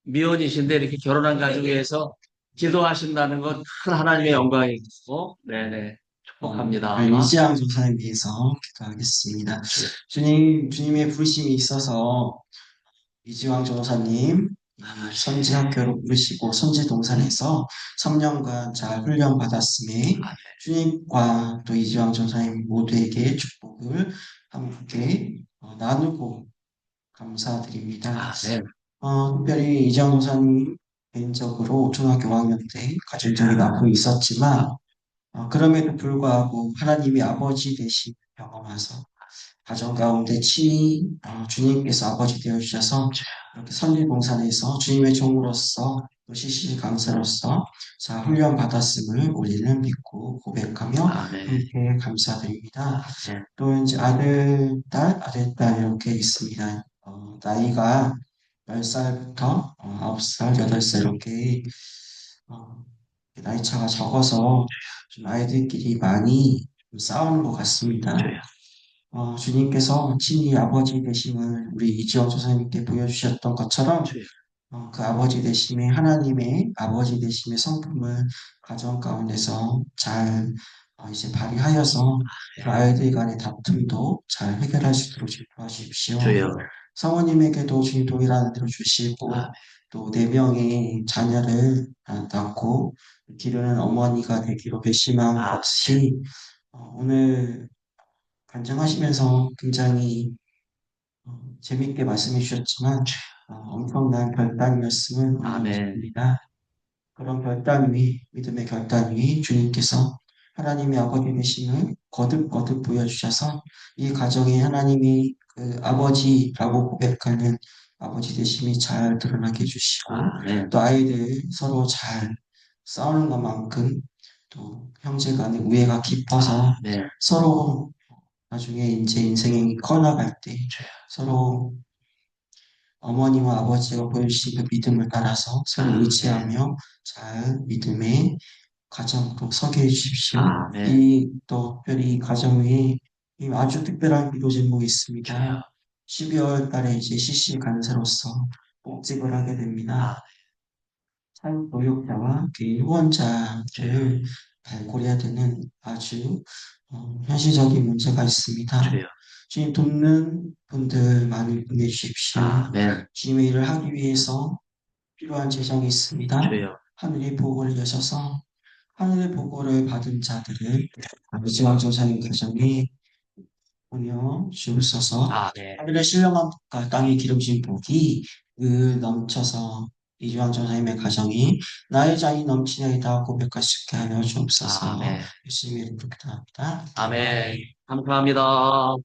미혼이신데 이렇게 결혼한 가정에서 기도하신다는 건 큰 하나님의 영광이고, 네네, 축복합니다. 이지양 전사님 위해서 기도하겠습니다. 주님의 부르심이 있어서 이지왕 전사님 선지학교로 부르시고 선지동산에서 3년간 잘 훈련받았음에 주님과 또 이지왕 전사님 모두에게 축복을 함께 나누고 감사드립니다. 네. 특별히 이지왕 전사님 개인적으로 중학교 5학년 때 가정적인 아픔이 있었지만 그럼에도 불구하고 하나님이 아버지 되신 경험하서 가정 가운데 친히 주님께서 아버지 되어 주셔서 이렇게 선지봉산에서 주님의 종으로서 또 CCC 강사로서 자 훈련 받았음을 우리는 믿고 고백하며 함께 감사드립니다. 또 이제 아들, 딸 이렇게 있습니다. 나이가 10살부터 9살, 8살 이렇게 나이 차가 적어서 좀 아이들끼리 많이 좀 싸우는 것 같습니다. 주님께서 친히 아버지 되심을 우리 이지영 조사님께 보여주셨던 것처럼 주여. 그 아버지 되심의 하나님의 아버지 되심의 성품을 가정 가운데서 잘 이제 발휘하여서 그 아이들 간의 다툼도 잘 해결할 수 있도록 도와주십시오. 주여. 사모님에게도 주님 동일한 은혜를 주시고 아멘. 또 네 명의 자녀를 낳고 기르는 어머니가 되기로 결심한 것이 오늘 간증하시면서 굉장히 재밌게 말씀해 주셨지만 엄청난 결단이었음을 아멘. 믿습니다. 그런 결단 위, 믿음의 결단 위 주님께서 하나님의 아버지 되심을 거듭거듭 보여주셔서 이 가정에 하나님이 그 아버지라고 고백하는 아버지 되심이 잘 드러나게 해주시고 아멘. 또 아이들 서로 잘 싸우는 것만큼 또 형제 간의 우애가 깊어서 네. 서로 나중에 이제 인생이 커나갈 때 서로 어머니와 아버지가 보여주신 그 믿음을 따라서 서로 의지하며 잘 믿음의 가정으로 서게 해주십시오. 아멘. 이 또 특별히 이 가정 위에 이 아주 특별한 기도 제목이 있습니다. 12월 달에 이제 CC 간사로서 복직을 하게 됩니다. 사회보육자와 개인 후원자를 발굴해야 되는 아주 현실적인 문제가 있습니다. 주여. 주님 돕는 분들 많이 보내주십시오. 아멘. 주님의 일을 하기 위해서 필요한 재정이 있습니다. 주여. 하늘의 보고를 여셔서 하늘의 보고를 받은 자들을 아버지 왕정사님 가정에 보내 주옵소서. 아멘. 하늘의 신령한 복과 땅의 기름진 복이 넘쳐서 이주환 전사님의 가정이 나의 자이 넘치나이다 고백할 수 있게 하여 주옵소서. 아멘. 예수님의 이름으로 기도합니다. 아멘. 감사합니다.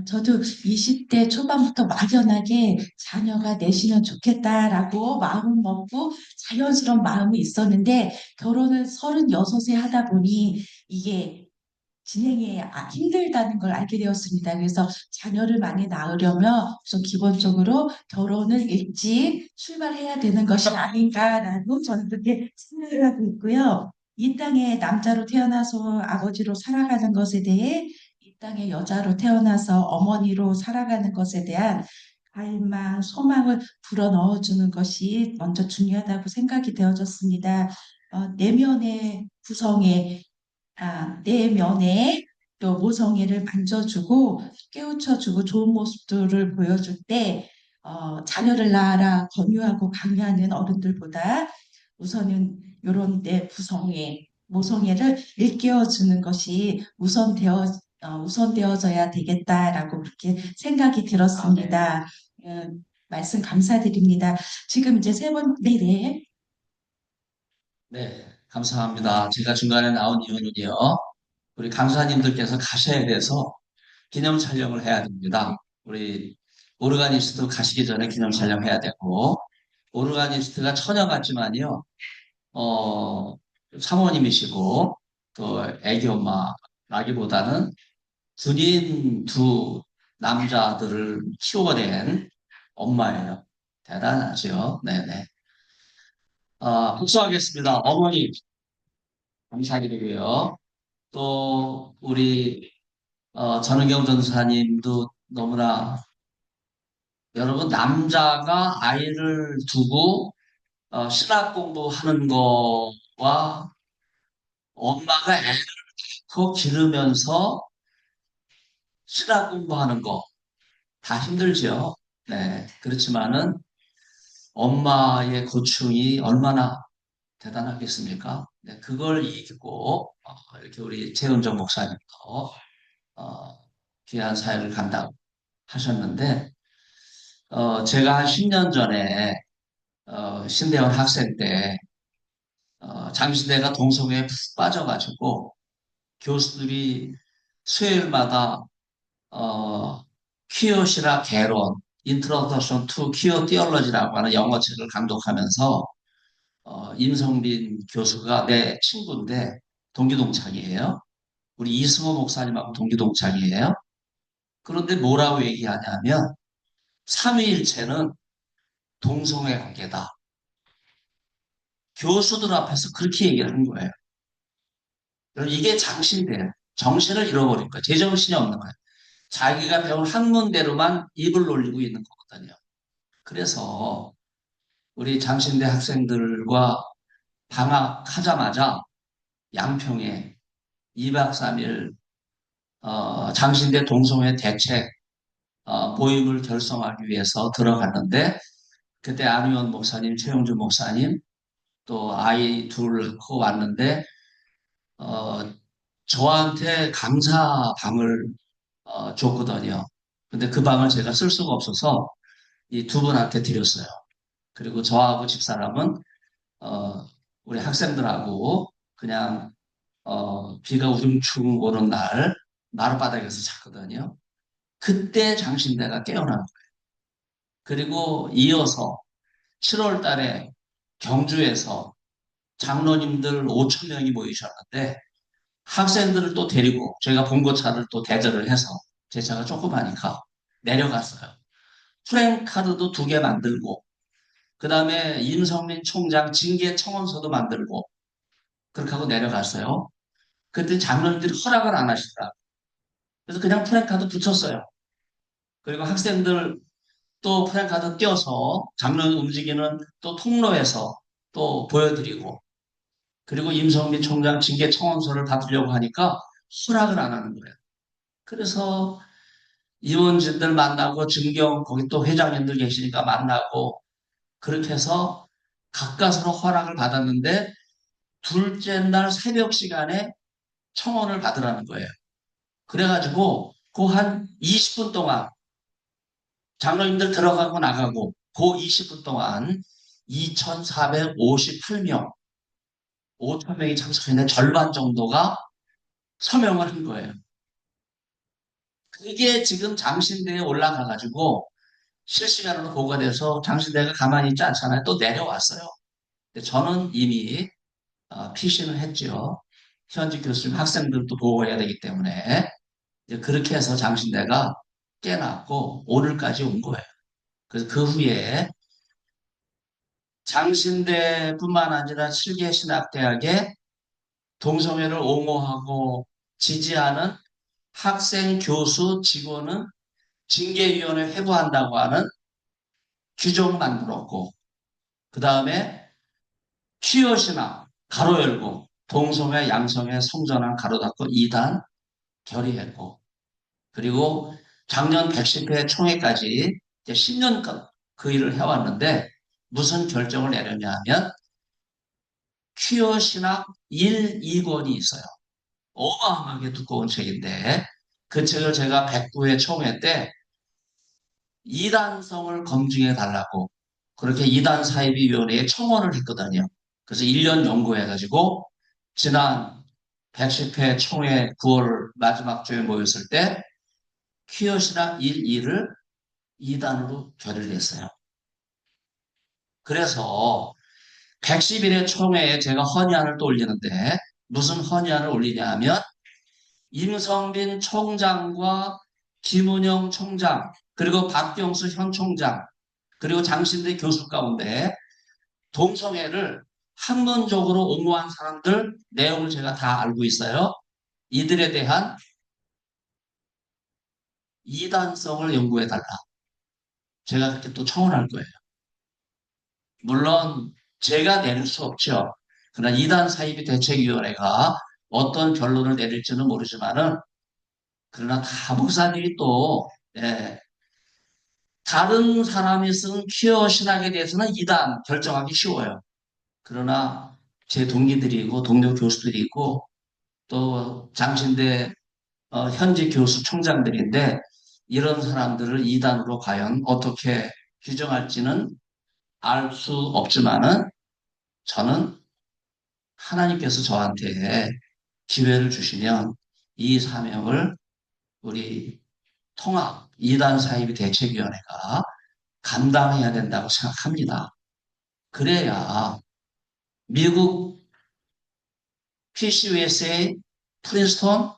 저도 20대 초반부터 막연하게 자녀가 내시면 좋겠다라고 마음 먹고 자연스러운 마음이 있었는데 결혼을 36세 하다 보니 이게 진행이 힘들다는 걸 알게 되었습니다. 그래서 자녀를 많이 낳으려면 우선 기본적으로 결혼을 일찍 출발해야 되는 것이 아닌가라고 저는 그렇게 생각을 하고 있고요. 이 땅에 남자로 태어나서 아버지로 살아가는 것에 대해 이 땅에 여자로 태어나서 어머니로 살아가는 것에 대한 갈망, 소망을 불어넣어주는 것이 먼저 중요하다고 생각이 되어졌습니다. 내면의 구성에 내면에 또 모성애를 만져주고 깨우쳐주고 좋은 모습들을 보여줄 때 자녀를 낳아라 권유하고 강요하는 어른들보다 우선은 이런 내 부성애, 모성애를 일깨워주는 것이 우선되어져야 되겠다라고 그렇게 생각이 들었습니다. 말씀 감사드립니다. 지금 이제 네네. 네, 감사합니다. 제가 중간에 나온 이유는요, 우리 강사님들께서 가셔야 돼서 기념 촬영을 해야 됩니다. 우리 오르가니스트 가시기 전에 기념 촬영해야 되고, 오르가니스트가 처녀 같지만요, 어, 사모님이시고, 또 애기 엄마라기보다는 군인 두 남자들을 키워낸 엄마예요. 대단하죠. 네네. 복수하겠습니다. 어머니, 감사드리고요. 또, 우리, 전은경 전사님도 너무나, 여러분, 남자가 아이를 두고, 신학 공부하는 거와 엄마가 애를 더 기르면서 신학 공부하는 거, 다 힘들죠. 네. 그렇지만은, 엄마의 고충이 얼마나 대단하겠습니까? 네, 그걸 이기고, 이렇게 우리 최은정 목사님도, 어, 귀한 사역을 간다고 하셨는데, 제가 한 10년 전에, 신대원 학생 때, 장시대가 동성애에 푹 빠져가지고, 교수들이 수요일마다, 퀴어시라 개론, Introduction to Queer Theology라고 하는 영어책을 강독하면서, 임성빈 교수가 내 친구인데, 동기동창이에요. 우리 이승호 목사님하고 동기동창이에요. 그런데 뭐라고 얘기하냐면, 삼위일체는 동성애 관계다. 교수들 앞에서 그렇게 얘기를 한 거예요. 여러분, 이게 장신대예요. 정신을 잃어버린 거예요. 제정신이 없는 거예요. 자기가 배운 학문대로만 입을 놀리고 있는 거거든요. 그래서 우리 장신대 학생들과 방학하자마자 양평에 2박 3일 장신대 동성애 대책 모임을 결성하기 위해서 들어갔는데 그때 안희원 목사님, 최영주 목사님 또 아이 둘 낳고 왔는데 어, 저한테 강사방을 줬거든요. 근데 그 방을 제가 쓸 수가 없어서 이 두 분한테 드렸어요. 그리고 저하고 집사람은 어, 우리 학생들하고 그냥 비가 우중충 오는 날 마룻바닥에서 잤거든요. 그때 장신대가 깨어난 거예요. 그리고 이어서 7월 달에 경주에서 장로님들 5천 명이 모이셨는데 학생들을 또 데리고 제가 봉고차를 또 대절을 해서 제 차가 조그마니까 내려갔어요. 프랭카드도 2개 만들고 그 다음에 임성민 총장 징계 청원서도 만들고 그렇게 하고 내려갔어요. 그때 장로님들이 허락을 안 하시더라고요. 그래서 그냥 프랭카드 붙였어요. 그리고 학생들 또 프랭카드 띄어서 장로님 움직이는 또 통로에서 또 보여드리고 그리고 임성민 총장 징계 청원서를 받으려고 하니까 허락을 안 하는 거예요. 그래서 임원진들 만나고 증경 거기 또 회장님들 계시니까 만나고 그렇게 해서 가까스로 허락을 받았는데 둘째 날 새벽 시간에 청원을 받으라는 거예요. 그래가지고 그 한 20분 동안 장로님들 들어가고 나가고 그 20분 동안 2,458명, 5,000명이 참석했는데 절반 정도가 서명을 한 거예요. 그게 지금 장신대에 올라가가지고 실시간으로 보고가 돼서 장신대가 가만히 있지 않잖아요. 또 내려왔어요. 근데 저는 이미 피신을 했죠. 현직 교수님 학생들도 보호해야 되기 때문에 이제 그렇게 해서 장신대가 깨났고 오늘까지 온 거예요. 그래서 그 후에 장신대뿐만 아니라 칠계신학대학에 동성애를 옹호하고 지지하는 학생, 교수, 직원은 징계위원회 회부한다고 하는 규정 만들었고 그 다음에 퀴어신학 가로 열고 동성애, 양성애, 성전환 가로 닫고 2단 결의했고 그리고 작년 110회 총회까지 이제 10년간 그 일을 해왔는데 무슨 결정을 내렸냐 하면 퀴어 신학 1, 2권이 있어요. 어마어마하게 두꺼운 책인데 그 책을 제가 109회 총회 때 이단성을 검증해 달라고 그렇게 이단 사이비위원회에 청원을 했거든요. 그래서 1년 연구해가지고 지난 110회 총회 9월 마지막 주에 모였을 때 퀴어 신학 1, 2를 2단으로 결의를 했어요. 그래서 111회 총회에 제가 헌의안을 또 올리는데 무슨 헌의안을 올리냐 하면 임성빈 총장과 김은영 총장 그리고 박경수 현 총장 그리고 장신대 교수 가운데 동성애를 학문적으로 옹호한 사람들 내용을 제가 다 알고 있어요. 이들에 대한 이단성을 연구해달라. 제가 그렇게 또 청원할 거예요. 물론 제가 내릴 수 없죠. 그러나 이단 사이비 대책위원회가 어떤 결론을 내릴지는 모르지만은 그러나 다 목사님이 또 예, 다른 사람이 쓴 퀴어 신학에 대해서는 이단 결정하기 쉬워요. 그러나 제 동기들이 고 동료 교수들이 있고 또 장신대 현직 교수 총장들인데 이런 사람들을 이단으로 과연 어떻게 규정할지는 알 수 없지만은 저는 하나님께서 저한테 기회를 주시면 이 사명을 우리 통합 이단 사이비 대책위원회가 감당해야 된다고 생각합니다. 그래야 미국 PCUSA, 프린스턴,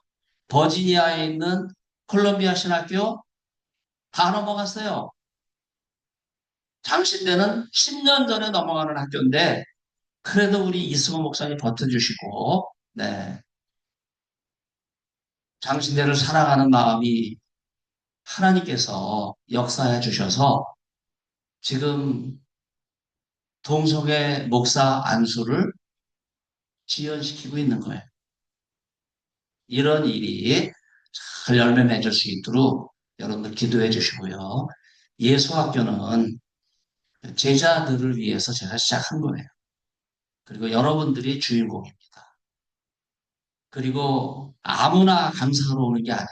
버지니아에 있는 콜롬비아 신학교 다 넘어갔어요. 장신대는 10년 전에 넘어가는 학교인데 그래도 우리 이승호 목사님 버텨주시고, 네. 장신대를 사랑하는 마음이 하나님께서 역사해 주셔서 지금 동성애 목사 안수를 지연시키고 있는 거예요. 이런 일이 잘 열매 맺을 수 있도록 여러분들 기도해 주시고요. 예수학교는 제자들을 위해서 제가 시작한 거예요. 그리고 여러분들이 주인공입니다. 그리고 아무나 강사로 오는 게 아니에요.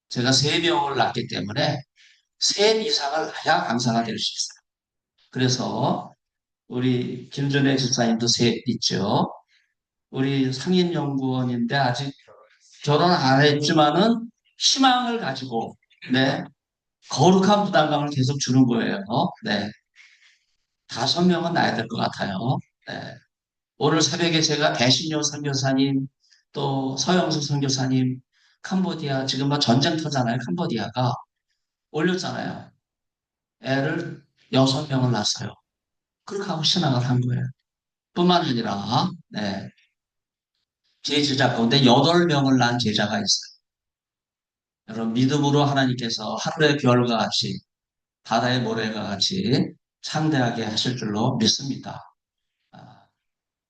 제가 3명을 낳기 때문에 3 이상을 낳아야 강사가 될 수 있어요. 그래서 우리 김준혜 집사님도 셋 있죠. 우리 상임연구원인데 아직 결혼 안 했지만은 희망을 가지고 네 거룩한 부담감을 계속 주는 거예요. 네 5명은 낳아야 될 것 같아요. 네. 오늘 새벽에 제가 배신요 선교사님 또 서영수 선교사님 캄보디아 지금 뭐 전쟁터잖아요. 캄보디아가 올렸잖아요. 애를 6명을 낳았어요. 그렇게 하고 신앙을 한 거예요. 뿐만 아니라 네, 제 제자 가운데 8명을 낳은 제자가 있어요. 여러분 믿음으로 하나님께서 하늘의 별과 같이 바다의 모래가 같이 창대하게 하실 줄로 믿습니다. 아,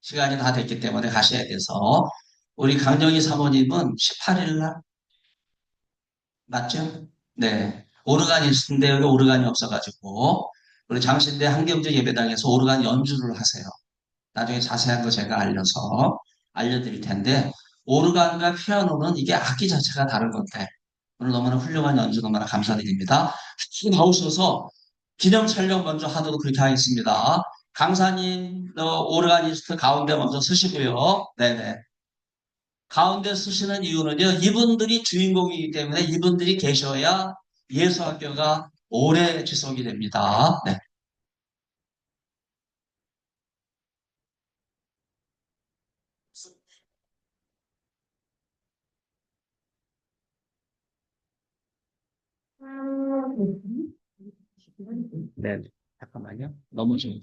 시간이 다 됐기 때문에 가셔야 돼서 우리 강정희 사모님은 18일 날 맞죠? 네. 오르간이 있는데 여기 오르간이 없어가지고 우리 장신대 한경제 예배당에서 오르간 연주를 하세요. 나중에 자세한 거 제가 알려드릴 텐데 오르간과 피아노는 이게 악기 자체가 다른 건데 오늘 너무나 훌륭한 연주 너무나 감사드립니다. 나오셔서 기념 촬영 먼저 하도록 그렇게 하겠습니다. 강사님, 오르가니스트 가운데 먼저 서시고요. 네네. 가운데 서시는 이유는요, 이분들이 주인공이기 때문에 이분들이 계셔야 예수학교가 오래 지속이 됩니다. 네. 네. 잠깐만요. 너무 좀